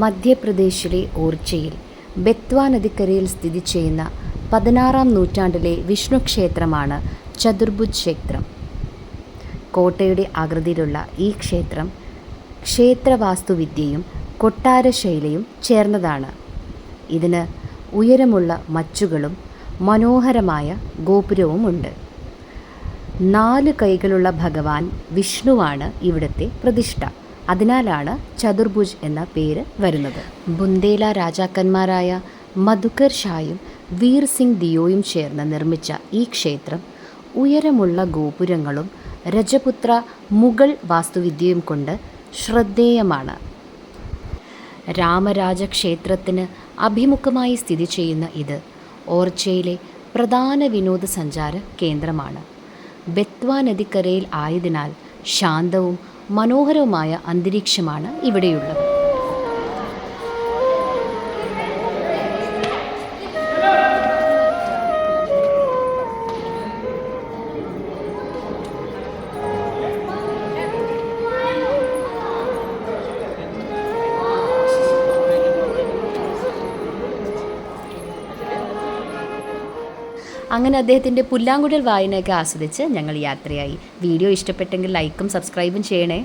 മധ്യപ്രദേശിലെ ഓർച്ചയിൽ ബെത്വ നദിക്കരയിൽ സ്ഥിതി ചെയ്യുന്ന 16-ാം നൂറ്റാണ്ടിലെ വിഷ്ണു ക്ഷേത്രമാണ് ചതുർഭുജ് ക്ഷേത്രം. കോട്ടയുടെ ആകൃതിയിലുള്ള ഈ ക്ഷേത്രം ക്ഷേത്രവാസ്തുവിദ്യയും കൊട്ടാരശൈലിയും ചേർന്നതാണ്. ഇതിന് ഉയരമുള്ള മച്ചുകളും മനോഹരമായ ഗോപുരവുമുണ്ട്. 4 കൈകളുള്ള ഭഗവാൻ വിഷ്ണുവാണ് ഇവിടുത്തെ പ്രതിഷ്ഠ. അതിനാലാണ് ചതുർഭുജ് എന്ന പേര് വരുന്നത്. ബുന്ദേല രാജാക്കന്മാരായ മധുകർ ഷായും വീർ സിംഗ് ദിയോയും ചേർന്ന് നിർമ്മിച്ച ഈ ക്ഷേത്രം ഉയരമുള്ള ഗോപുരങ്ങളും രജപുത്ര മുഗൾ വാസ്തുവിദ്യയും കൊണ്ട് ശ്രദ്ധേയമാണ്. രാമരാജക്ഷേത്രത്തിന് അഭിമുഖമായി സ്ഥിതി ചെയ്യുന്ന ഇത് ഓർച്ചയിലെ പ്രധാന വിനോദസഞ്ചാര കേന്ദ്രമാണ്. ബെത്വ നദിക്കരയിൽ ആയതിനാൽ ശാന്തവും മനോഹരവുമായ അന്തരീക്ഷമാണ് ഇവിടെയുള്ളത്. അങ്ങനെ അദ്ദേഹത്തിൻ്റെ പുല്ലാങ്കുഴൽ വായനയൊക്കെ ആസ്വദിച്ച് ഞങ്ങൾ യാത്രയായി. വീഡിയോ ഇഷ്ടപ്പെട്ടെങ്കിൽ ലൈക്കും സബ്സ്ക്രൈബും ചെയ്യണേ.